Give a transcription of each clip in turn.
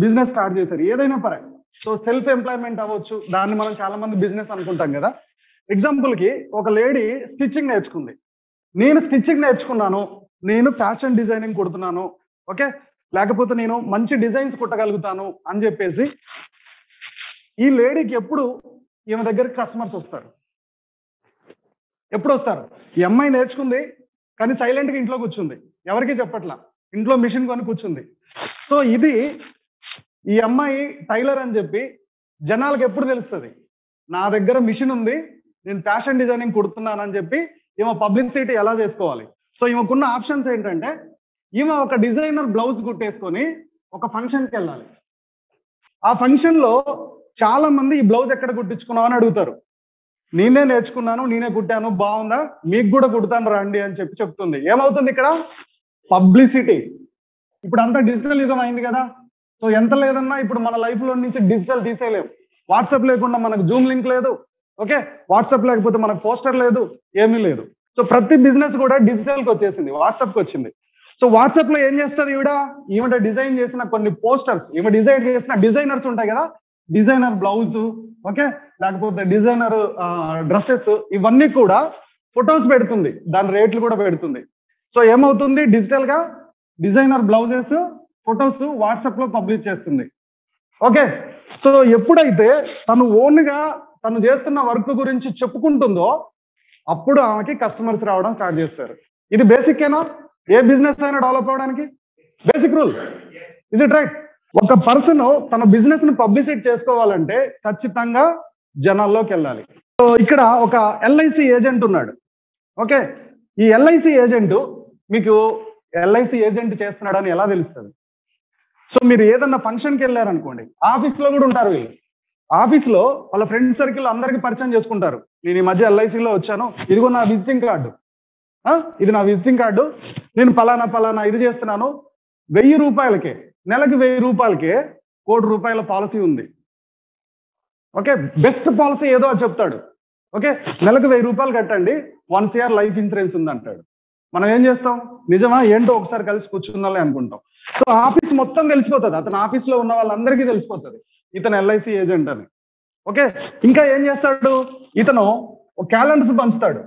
Business start చేశారు, ఏదైనా పరే. సో సెల్ఫ్ ఎంప్లాయ్మెంట్ అవ్వచ్చు, దాన్ని మనం చాలా మంది బిజినెస్ అనుకుంటాం కదా. ఎగ్జాంపుల్కి ఒక లేడీ స్టిచ్చింగ్ నేర్చుకుంది, నేను స్టిచ్చింగ్ నేర్చుకున్నాను, నేను ఫ్యాషన్ డిజైనింగ్ కుడుతున్నాను, ఓకే, లేకపోతే నేను మంచి డిజైన్స్ కుట్టగలుగుతాను అని చెప్పేసి ఈ లేడీకి ఎప్పుడు ఈమె దగ్గరికి కస్టమర్స్ వస్తారు? ఎప్పుడు వస్తారు? ఈ అమ్మాయి నేర్చుకుంది కానీ సైలెంట్గా ఇంట్లో కూర్చుంది, ఎవరికి చెప్పట్లా, ఇంట్లో మిషన్ కొని కూర్చుంది. సో ఇది ఈ అమ్మాయి టైలర్ అని చెప్పి జనాలకు ఎప్పుడు తెలుస్తుంది? నా దగ్గర మిషన్ ఉంది, నేను ఫ్యాషన్ డిజైనింగ్ కుడుతున్నానని చెప్పి ఈమె పబ్లిసిటీ ఎలా చేసుకోవాలి? సో ఈమెకున్న ఆప్షన్స్ ఏంటంటే, ఈమె ఒక డిజైనర్ బ్లౌజ్ కుట్టేసుకొని ఒక ఫంక్షన్కి వెళ్ళాలి. ఆ ఫంక్షన్లో చాలా మంది ఈ బ్లౌజ్ ఎక్కడ కుట్టించుకున్నావు అని అడుగుతారు. నేనే నేర్చుకున్నాను, నేనే కుట్టాను, బాగుందా, మీకు కూడా కుడతాను రండి అని చెప్పి చెప్తుంది. ఏమవుతుంది ఇక్కడ? పబ్లిసిటీ. ఇప్పుడు అంతా డిజిటలిజం అయింది కదా. సో ఎంత లేదన్నా ఇప్పుడు మన లైఫ్లో నుంచి డిజిటల్ తీసేయలేము. వాట్సాప్ లేకుండా మనకు జూమ్ లింక్ లేదు, ఓకే, వాట్సాప్ లేకపోతే మనకు పోస్టర్ లేదు, ఏమీ లేదు. సో ప్రతి బిజినెస్ కూడా డిజిటల్కి వచ్చేసింది, వాట్సాప్కి వచ్చింది. సో వాట్సాప్లో ఏం చేస్తారు? ఈవిడ డిజైన్ చేసిన కొన్ని పోస్టర్స్, ఈమె డిజైన్ చేసిన డిజైనర్స్ ఉంటాయి కదా, డిజైనర్ బ్లౌజ్, ఓకే, లేకపోతే డిజైనర్ డ్రెస్సెస్, ఇవన్నీ కూడా ఫొటోస్ పెడుతుంది, దాని రేట్లు కూడా పెడుతుంది. సో ఏమవుతుంది? డిజిటల్గా డిజైనర్ బ్లౌజెస్ ఫొటోస్ వాట్సాప్లో పబ్లిష్ చేస్తుంది, ఓకే. సో ఎప్పుడైతే తను ఓన్గా తను చేస్తున్న వర్క్ గురించి చెప్పుకుంటుందో అప్పుడు ఆమెకి కస్టమర్స్ రావడం స్టార్ట్ చేస్తారు. ఇది బేసిక్కేనా ఏ బిజినెస్ అయినా డెవలప్ అవడానికి? Basic rule. Is it right? ఒక పర్సన్ తన బిజినెస్ ని పబ్లిసిటీ చేసుకోవాలంటే ఖచ్చితంగా జనాల్లోకి వెళ్ళాలి. సో ఇక్కడ ఒక ఎల్ఐసి ఏజెంట్ ఉన్నాడు, ఓకే. ఈ ఎల్ఐసి ఏజెంట్ మీకు ఎల్ఐసి ఏజెంట్ చేస్తున్నాడని ఎలా తెలుస్తుంది? సో మీరు ఏదన్నా ఫంక్షన్కి వెళ్ళారనుకోండి, ఆఫీస్లో కూడా ఉంటారు వీళ్ళు. ఆఫీస్లో వాళ్ళ ఫ్రెండ్ సర్కిల్ అందరికీ పరిచయం చేసుకుంటారు. నేను ఈ మధ్య ఎల్ఐసిలో వచ్చాను, ఇదిగో నా విజిటింగ్ కార్డు, ఇది నా విజిటింగ్ కార్డు, నేను పలానా ఇది చేస్తున్నాను, 1000 రూపాయలకే, నెలకి 1000 రూపాయలకే 1 కోటి రూపాయల పాలసీ ఉంది, ఓకే. బెస్ట్ పాలసీ ఏదో అది చెప్తాడు, ఓకే. నెలకు 1000 రూపాయలు కట్టండి, 1 CR లైఫ్ ఇన్సూరెన్స్ ఉంది అంటాడు. మనం ఏం చేస్తాం? నిజమా ఏంటో ఒకసారి కలిసి కూర్చుందాలే అనుకుంటాం. సో ఆఫీస్ మొత్తం తెలిసిపోతుంది, అతను ఆఫీస్లో ఉన్న వాళ్ళందరికీ తెలిసిపోతుంది ఇతను ఎల్ఐసి ఏజెంట్ అని, ఓకే. ఇంకా ఏం చేస్తాడు? ఇతను క్యాలెండర్స్ పంచుతాడు,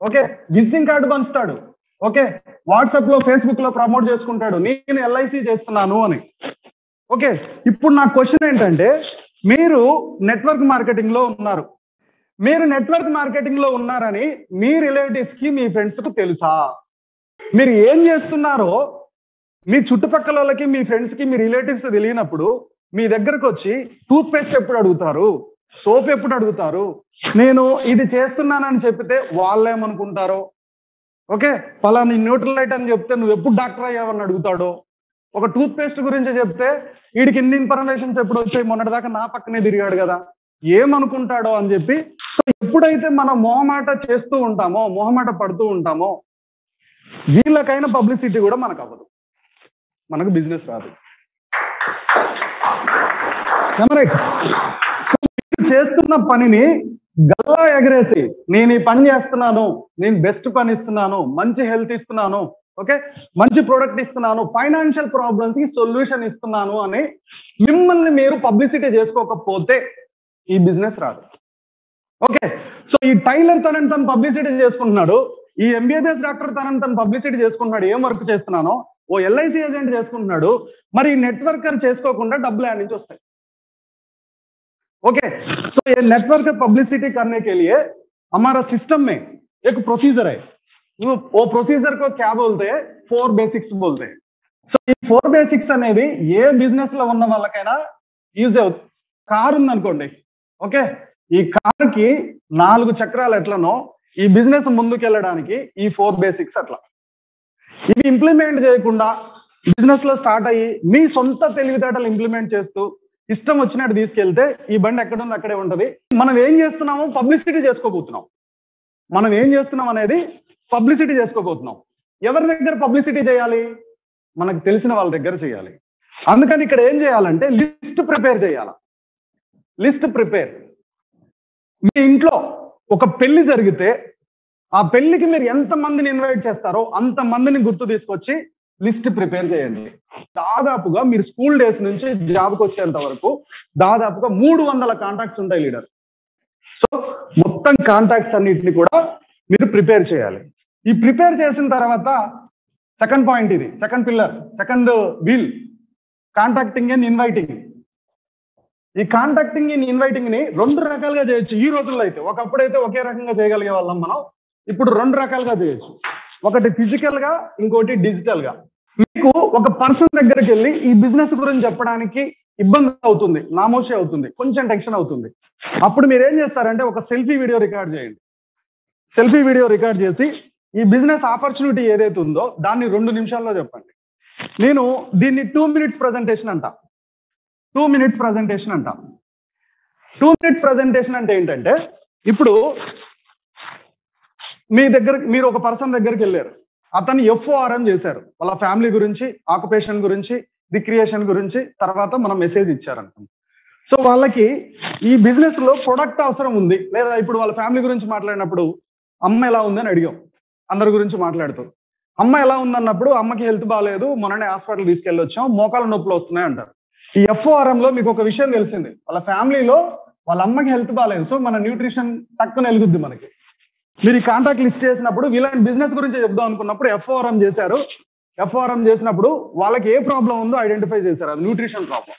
ఓకే, విజిటింగ్ కార్డు పంచుతాడు, ఓకే, వాట్సాప్లో ఫేస్బుక్లో ప్రమోట్ చేసుకుంటాడు, నేను ఎల్ఐసి చేస్తున్నాను అని, ఓకే. ఇప్పుడు నా క్వశ్చన్ ఏంటంటే, మీరు నెట్వర్క్ మార్కెటింగ్లో ఉన్నారు, మీరు నెట్వర్క్ మార్కెటింగ్లో ఉన్నారని మీ రిలేటివ్స్కి మీ ఫ్రెండ్స్కి తెలుసా? మీరు ఏం చేస్తున్నారో మీ చుట్టుపక్కల వాళ్ళకి మీ ఫ్రెండ్స్కి మీ రిలేటివ్స్ తెలియనప్పుడు మీ దగ్గరకు వచ్చి టూత్ పేస్ట్ ఎప్పుడు అడుగుతారు, సోప్ ఎప్పుడు అడుగుతారు, నేను ఇది చేస్తున్నానని చెప్తే వాళ్ళు ఏమనుకుంటారో, ఓకే, పలానా న్యూట్రలైట్ అని చెప్తే నువ్వు ఎప్పుడు డాక్టర్ అయ్యావని అడుగుతాడో, ఒక టూత్ పేస్ట్ గురించి చెప్తే వీడికి ఇన్ని ఇన్ఫర్మేషన్స్ ఎప్పుడు వచ్చాయి, మొన్నటిదాకా నా పక్కనే తిరిగాడు కదా, ఏమనుకుంటాడో అని చెప్పి. సో ఎప్పుడైతే మనం మొహమాట చేస్తూ ఉంటామో, మొహమాట పడుతూ ఉంటామో, వీళ్ళకైనా పబ్లిసిటీ కూడా మనకు అవ్వదు, మనకు బిజినెస్ రాదు. చేస్తున్న పనిని గల్లా ఎగరేసి నేను ఈ పని చేస్తున్నాను, నేను బెస్ట్ పని ఇస్తున్నాను, మంచి హెల్త్ ఇస్తున్నాను, ఓకే, మంచి ప్రోడక్ట్ ఇస్తున్నాను, ఫైనాన్షియల్ ప్రాబ్లమ్స్ కి సొల్యూషన్ ఇస్తున్నాను అని మిమ్మల్ని మీరు పబ్లిసిటీ చేసుకోకపోతే ఈ బిజినెస్ రాదు, ఓకే. సో ఈ టైలర్ తనని తను పబ్లిసిటీ చేసుకుంటున్నాడు, ఈ ఎంబీబీఎస్ డాక్టర్ తనని తను పబ్లిసిటీ చేసుకుంటున్నాడు, ఏం వర్క్ చేస్తున్నానో, ఓ ఎల్ఐసి ఏజెంట్ చేసుకుంటున్నాడు, మరి ఈ నెట్వర్కర్ చేసుకోకుండా డబ్బులు యాడ్ నుంచి వస్తాయి, ओके। तो ये नेटवर्क पब्लिसिटी करने के लिए हमारा सिस्टम में एक प्रोसीजर है, वो प्रोसीजर को क्या बोलते हैं? 4 बेसिक्स बोलते हैं। సో ఈ 4 బేసిక్స్ అనేవి ఏ బిజినెస్ లో ఉన్న వాళ్ళకైనా యూజ్ అవుతుంది. కారు ఉందనుకోండి, ఓకే, ఈ కారుకి 4 చక్రాలు ఎట్లనో ఈ బిజినెస్ ముందుకు వెళ్ళడానికి ఈ 4 బేసిక్స్ అట్లా. ఇవి ఇంప్లిమెంట్ చేయకుండా బిజినెస్ లో స్టార్ట్ అయ్యి మీ సొంత తెలివితేటలు ఇంప్లిమెంట్ చేస్తూ ఇష్టం వచ్చినట్టు తీసుకెళ్తే ఈ బండి ఎక్కడ ఉంది అక్కడే ఉంటది. మనం ఏం చేస్తున్నాము? పబ్లిసిటీ చేసుకోబోతున్నాం. మనం ఏం చేస్తున్నాం అనేది పబ్లిసిటీ చేసుకోబోతున్నాం. ఎవరి దగ్గర పబ్లిసిటీ చేయాలి? మనకు తెలిసిన వాళ్ళ దగ్గర చేయాలి. అందుకని ఇక్కడ ఏం చేయాలంటే లిస్ట్ ప్రిపేర్ చేయాలి. List prepare. మీ ఇంట్లో ఒక పెళ్లి జరిగితే ఆ పెళ్లికి మీరు ఎంతమందిని ఇన్వైట్ చేస్తారో అంతమందిని గుర్తు తీసుకొచ్చి లిస్ట్ ప్రిపేర్ చేయండి. దాదాపుగా మీరు స్కూల్ డేస్ నుంచి జాబ్కి వచ్చేంత వరకు దాదాపుగా 300 కాంటాక్ట్స్ ఉంటాయి లీడర్. సో మొత్తం కాంటాక్ట్స్ అన్నిటిని కూడా మీరు ప్రిపేర్ చేయాలి. ఈ ప్రిపేర్ చేసిన తర్వాత సెకండ్ పాయింట్, ఇది second pillar, second wheel, contacting and inviting. ఈ కాంటాక్టింగ్ అండ్ ఇన్వైటింగ్ ని 2 రకాలుగా చేయొచ్చు ఈ రోజుల్లో. అయితే ఒకప్పుడైతే ఒకే రకంగా చేయగలిగే వాళ్ళం మనం, ఇప్పుడు 2 రకాలుగా చేయొచ్చు. ఒకటి ఫిజికల్ గా, ఇంకోటి డిజిటల్ గా. మీకు ఒక పర్సన్ దగ్గరికి వెళ్ళి ఈ బిజినెస్ గురించి చెప్పడానికి ఇబ్బంది అవుతుంది, నామోషి అవుతుంది, కొంచెం టెన్షన్ అవుతుంది. అప్పుడు మీరు ఏం చేస్తారంటే ఒక సెల్ఫీ వీడియో రికార్డ్ చేయండి. సెల్ఫీ వీడియో రికార్డ్ చేసి ఈ బిజినెస్ ఆపర్చునిటీ ఏదైతే ఉందో దాన్ని 2 నిమిషాల్లో చెప్పండి. నేను దీన్ని 2 minutes ప్రజెంటేషన్ అంట. 2 minutes ప్రజెంటేషన్ అంట. 2 minutes ప్రజెంటేషన్ అంటే ఏంటంటే, ఇప్పుడు మీరు ఒక పర్సన్ దగ్గరికి వెళ్ళారు, అతను FORM చేశారు, వాళ్ళ ఫ్యామిలీ గురించి, ఆక్యుపేషన్ గురించి, రిక్రియేషన్ గురించి, తర్వాత మనం మెసేజ్ ఇచ్చారనుకోండి. సో వాళ్ళకి ఈ బిజినెస్ లో ప్రొడక్ట్ అవసరం ఉంది, లేదా ఇప్పుడు వాళ్ళ ఫ్యామిలీ గురించి మాట్లాడినప్పుడు అమ్మ ఎలా ఉందని అడిగాం, అందరి గురించి మాట్లాడుతూ. అమ్మ ఎలా ఉందన్నప్పుడు అమ్మకి హెల్త్ బాగాలేదు, మొన్ననే హాస్పిటల్ తీసుకెళ్ళి వచ్చాం, మోకాళ్ళ నొప్పులు వస్తున్నాయి అంటారు. ఈ FORM లో మీకు ఒక విషయం తెలిసింది, వాళ్ళ ఫ్యామిలీలో వాళ్ళ అమ్మకి హెల్త్ బాగాలేదు, సో మన న్యూట్రిషన్ తక్కువ వెలుగుద్ది మనకి. మీరు ఈ కాంటాక్ట్ లిస్ట్ చేసినప్పుడు వీళ్ళని బిజినెస్ గురించి చెప్దాం అనుకున్నప్పుడు FORM చేశారు. FORM చేసినప్పుడు వాళ్ళకి ఏ ప్రాబ్లం ఉందో ఐడెంటిఫై చేశారు, అది న్యూట్రిషన్ ప్రాబ్లం.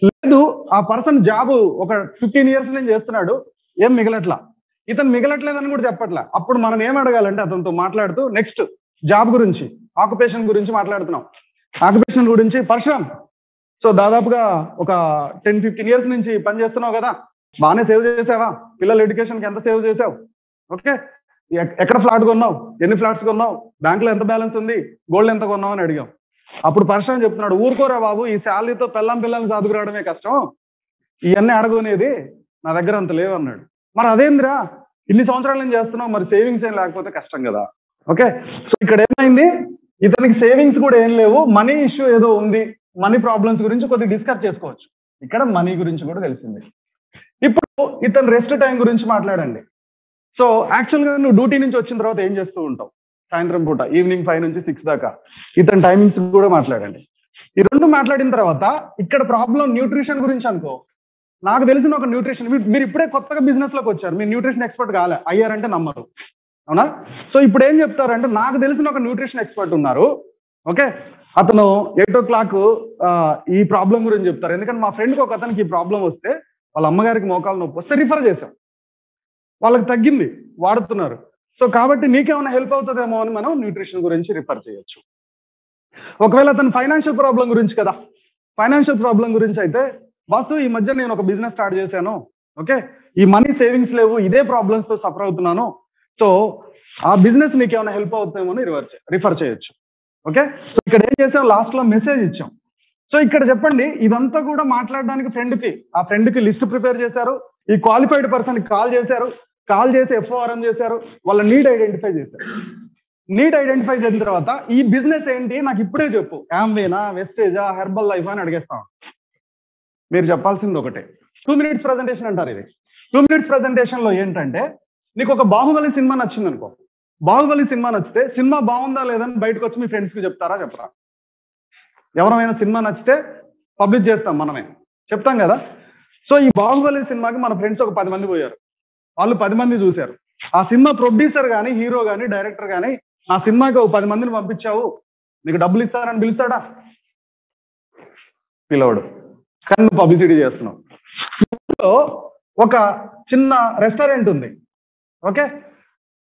లేదు ఆ పర్సన్ జాబ్ ఒక 15 years నుంచి చేస్తున్నాడు, ఏం మిగలట్లా, ఇతను మిగలట్లేదని కూడా చెప్పట్లా. అప్పుడు మనం ఏం అడగాలంటే అతనితో మాట్లాడుతూ నెక్స్ట్ జాబ్ గురించి, ఆక్యుపేషన్ గురించి మాట్లాడుతున్నాం. ఆక్యుపేషన్ గురించి, పరశురామ్ సో దాదాపుగా ఒక 10-15 years నుంచి పని చేస్తున్నావు కదా, బాగానే సేవ్ చేసావా, పిల్లల ఎడ్యుకేషన్కి ఎంత సేవ్ చేసావు, ఓకే, ఎక్కడ ఫ్లాట్ కొన్నావు, ఎన్ని ఫ్లాట్స్ కొన్నావు, బ్యాంకులో ఎంత బ్యాలెన్స్ ఉంది, గోల్డ్ ఎంత కొన్నావు అని అడిగాం. అప్పుడు పరశురామ్ చెప్తున్నాడు, ఊరుకోరా బాబు, ఈ శాలరీతో పిల్లల్ని చదువుకురావడమే కష్టం, ఇవన్నీ అడగనేది నా దగ్గర అంత లేవు అన్నాడు. మరి అదేందిరా, ఇన్ని సంవత్సరాలు నేను చేస్తున్నావు, మరి సేవింగ్స్ ఏం లేకపోతే కష్టం కదా. ఓకే, సో ఇక్కడ ఏమైంది, ఇతనికి సేవింగ్స్ కూడా ఏం లేవు, మనీ ఇష్యూ ఏదో ఉంది, మనీ ప్రాబ్లమ్స్ గురించి కొద్దిగా డిస్కస్ చేసుకోవచ్చు. ఇక్కడ మనీ గురించి కూడా తెలిసింది. ఇప్పుడు ఇతను రెస్ట్ టైం గురించి మాట్లాడండి. సో యాక్చువల్గా నువ్వు డ్యూటీ నుంచి వచ్చిన తర్వాత ఏం చేస్తూ ఉంటావు, సాయంత్రం పూట ఈవినింగ్ 5 నుంచి 6 దాకా, ఇతని టైమింగ్స్ కూడా మాట్లాడండి. ఈ 2 మాట్లాడిన తర్వాత ఇక్కడ ప్రాబ్లం న్యూట్రిషన్ గురించి అనుకో, నాకు తెలిసిన ఒక న్యూట్రిషన్, మీరు ఇప్పుడే కొత్తగా బిజినెస్ లోకి వచ్చారు, మీరు న్యూట్రిషన్ ఎక్స్పర్ట్ కాలే, అయ్యారంటే నమ్మరు, అవునా? సో ఇప్పుడు ఏం చెప్తారంటే, నాకు తెలిసిన ఒక న్యూట్రిషన్ ఎక్స్పర్ట్ ఉన్నారు, ఓకే, అతను 8 o'clock ఈ ప్రాబ్లం గురించి చెప్తారు. ఎందుకంటే మా ఫ్రెండ్కి ఒక అతనికి ఈ ప్రాబ్లం వస్తే, వాళ్ళ అమ్మగారికి మోకాలు నొప్పి వస్తే రిఫర్ చేశాం, వాళ్ళకి తగ్గింది, వాడుతున్నారు. సో కాబట్టి నీకేమైనా హెల్ప్ అవుతుందేమో అని మనం న్యూట్రిషన్ గురించి రిఫర్ చేయొచ్చు. ఒకవేళ అతను ఫైనాన్షియల్ ప్రాబ్లం గురించి కదా, ఫైనాన్షియల్ ప్రాబ్లం గురించి అయితే, బాసు ఈ మధ్య నేను ఒక బిజినెస్ స్టార్ట్ చేశాను, ఓకే, ఈ మనీ సేవింగ్స్ లేవు, ఇదే ప్రాబ్లమ్స్ తో సఫర్ అవుతున్నాను, సో ఆ బిజినెస్ నీకు ఏమైనా హెల్ప్ అవుతుందేమో అని రిఫర్ చేయొచ్చు. ఓకే, సో ఇక్కడ ఏం చేసాం, లాస్ట్ లో మెసేజ్ ఇచ్చాం. సో ఇక్కడ చెప్పండి, ఇదంతా కూడా మాట్లాడడానికి ఆ ఫ్రెండ్కి లిస్ట్ ప్రిపేర్ చేశారు, ఈ క్వాలిఫైడ్ పర్సన్ కాల్ చేశారు, కాల్ చేసి FORM చేశారు, వాళ్ళ నీడ్ ఐడెంటిఫై చేశారు. నీడ్ ఐడెంటిఫై చేసిన తర్వాత ఈ బిజినెస్ ఏంటి నాకు ఇప్పుడే చెప్పు, యామ్వేనా, వెస్టేజా, హెర్బల్ లైఫ్ అని అడిగేస్తాం. మీరు చెప్పాల్సింది ఒకటే, 2 minutes ప్రజెంటేషన్ అంటారు ఇది. 2 minutes ప్రజెంటేషన్ లో ఏంటంటే, నీకు ఒక బాహుబలి సినిమా నచ్చింది అనుకో, బాహుబలి సినిమా నచ్చితే సినిమా బాగుందా లేదని బయటకు వచ్చి మీ ఫ్రెండ్స్కి చెప్తారా, చెప్పరా? ఎవరైనా సినిమా నచ్చితే పబ్లిష్ చేస్తాం, మనమే చెప్తాం కదా. సో ఈ బాహుబలి సినిమాకి మన ఫ్రెండ్స్ ఒక 10 మంది పోయారు, వాళ్ళు 10 మంది చూశారు. ఆ సినిమా ప్రొడ్యూసర్ కానీ, హీరో కానీ, డైరెక్టర్ కానీ, నా సినిమాకి ఒక 10 మందిని పంపించావు, నీకు డబ్బులు ఇస్తారని పిలుస్తాడా? పిలవడు, కానీ నువ్వు పబ్లిసిటీ చేస్తున్నావు. ఒక చిన్న రెస్టారెంట్ ఉంది, ఓకే,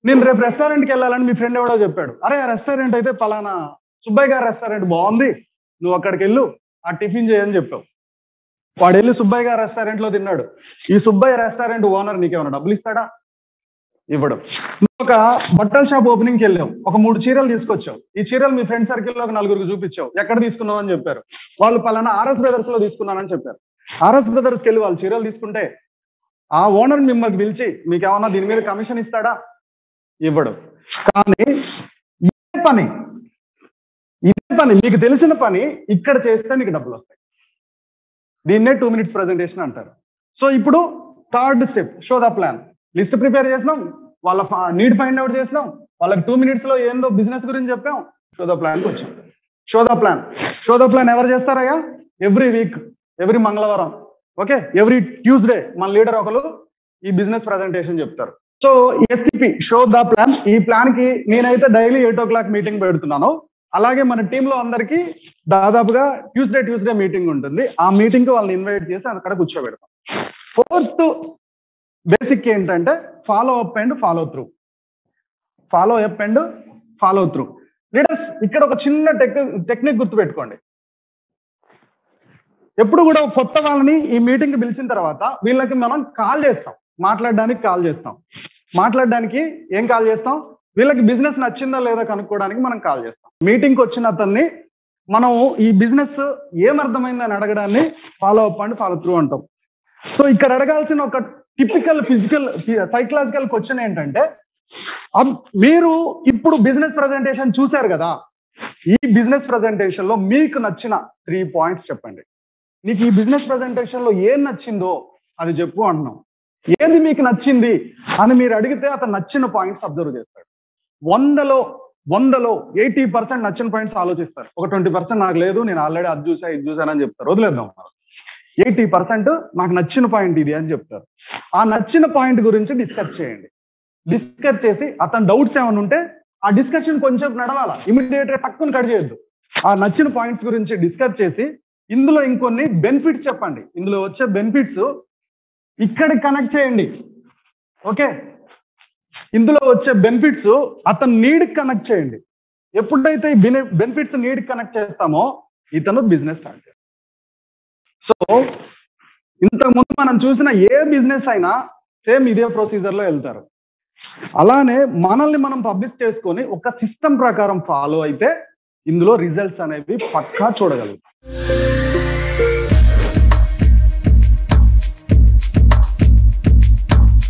నేను రేపు రెస్టారెంట్కి వెళ్ళాలని మీ ఫ్రెండ్ ఎవడో చెప్పాడు, అరే ఆ రెస్టారెంట్ అయితే పలానా సుబ్బయ్య గారి రెస్టారెంట్ బాగుంది, నువ్వు అక్కడికి వెళ్ళు, ఆ టిఫిన్ చేయని చెప్పావు. వాడు వెళ్ళి సుబ్బయ్య గారి రెస్టారెంట్ లో తిన్నాడు. ఈ సుబ్బయ్య రెస్టారెంట్ ఓనర్ నీకేమైనా డబ్బులు ఇస్తాడా? ఇవ్వడు. నువ్వు ఒక బట్టల షాప్ ఓపెనింగ్కి వెళ్ళావు, ఒక 3 చీరలు తీసుకొచ్చావు, ఈ చీరలు మీ ఫ్రెండ్ సర్కిల్లో ఒక 4గురికి చూపించావు, ఎక్కడ తీసుకున్నావు అని చెప్పారు. వాళ్ళు పలానా RS బ్రదర్స్ లో తీసుకున్నానని చెప్పారు. RS బ్రదర్స్కి వెళ్ళి వాళ్ళు చీరలు తీసుకుంటే ఆ ఓనర్ మిమ్మల్ని పిలిచి మీకు ఏమన్నా దీని మీద కమిషన్ ఇస్తాడా? ఇవ్వడు. కానీ ఇదే పని మీకు తెలిసిన పని ఇక్కడ చేస్తే నీకు డబ్బులు వస్తాయి. దీన్నే 2 minutes ప్రజెంటేషన్ అంటారు. సో ఇప్పుడు third step, show the plan. List prepare చేసినాం, వాళ్ళ నీడ్ ఫైండ్ అవుట్ చేసినాం, వాళ్ళకి 2 minutes లో ఏందో బిజినెస్ గురించి చెప్పాం, షో ద ప్లాన్కి వచ్చాం. షో ద ప్లాన్ ఎవరు చేస్తారయ్యా? ఎవ్రీ వీక్, ఎవ్రీ మంగళవారం, ఓకే, ఎవ్రీ ట్యూస్డే మన లీడర్ ఒకరు ఈ బిజినెస్ ప్రజెంటేషన్ చెప్తారు. So SCP show the plan, ఈ ప్లాన్ కి నేనైతే డైలీ 8 o'clock మీటింగ్ పెడుతున్నాను. అలాగే మన టీంలో అందరికీ దాదాపుగా ట్యూస్డే మీటింగ్ ఉంటుంది. ఆ మీటింగ్ కి వాళ్ళని ఇన్వైట్ చేసి అక్కడ కూర్చోబెడతాం. 4th బేసిక్ ఏంటంటే follow up and follow through. Leaders, ఇక్కడ ఒక చిన్న టెక్నిక్ గుర్తుపెట్టుకోండి. ఎప్పుడు కూడా కొత్త వాళ్ళని ఈ మీటింగ్ కి పిలిచిన తర్వాత వీళ్ళకి మనం కాల్ చేస్తాం, మాట్లాడడానికి ఏం కాల్ చేస్తాం? వీళ్ళకి బిజినెస్ నచ్చిందా లేదా కనుక్కోవడానికి మనం కాల్ చేస్తాం. మీటింగ్కి వచ్చిన అతన్ని మనం ఈ బిజినెస్ ఏమర్థమైందని అడగడాన్ని follow up and follow through అంటాం. సో ఇక్కడ అడగాల్సిన ఒక టిపికల్ సైకలాజికల్ క్వశ్చన్ ఏంటంటే, మీరు ఇప్పుడు బిజినెస్ ప్రజెంటేషన్ చూశారు కదా, ఈ బిజినెస్ ప్రజెంటేషన్ లో మీకు నచ్చిన 3 points చెప్పండి. నీకు ఈ బిజినెస్ ప్రజెంటేషన్ లో ఏం నచ్చిందో అది చెప్పు అంటున్నాం. ఏది మీకు నచ్చింది అని మీరు అడిగితే అతను నచ్చిన పాయింట్స్ అబ్జర్వ్ చేస్తాడు. 100లో 80% నచ్చిన పాయింట్స్ ఆలోచిస్తారు. ఒక 20% నాకు లేదు, నేను ఆల్రెడీ అది చూసా ఇది చూసానని చెప్తారు. వదిలేద్దాం. 80% నాకు నచ్చిన పాయింట్ ఇది అని చెప్తారు. ఆ నచ్చిన పాయింట్ గురించి డిస్కస్ చేయండి. డిస్కస్ చేసి అతను డౌట్స్ ఏమైనా ఉంటే ఆ డిస్కషన్ కొంచెం నడవాలా, ఇమీడియట్ గా టక్కుని కట్ చేయొద్దు. ఆ నచ్చిన పాయింట్స్ గురించి డిస్కస్ చేసి ఇందులో ఇంకొన్ని బెనిఫిట్స్ చెప్పండి. ఇందులో వచ్చే బెనిఫిట్స్ ఇక్కడికి కనెక్ట్ చేయండి. ఓకే, ఇందులో వచ్చే బెనిఫిట్స్ అతను నీడ్కి కనెక్ట్ చేయండి. ఎప్పుడైతే ఈ బెనిఫిట్స్ నీడ్కి కనెక్ట్ చేస్తామో ఇతను బిజినెస్ స్టార్ట్ చేస్తాడు. సో ఇంతకుముందు మనం చూసిన ఏ బిజినెస్ అయినా సేమ్ ఇదే ప్రొసీజర్లో వెళ్తారు. అలానే మనల్ని మనం పబ్లిష్ చేసుకొని ఒక సిస్టమ్ ప్రకారం ఫాలో అయితే ఇందులో రిజల్ట్స్ అనేవి పక్కా చూడగలుగుతాం.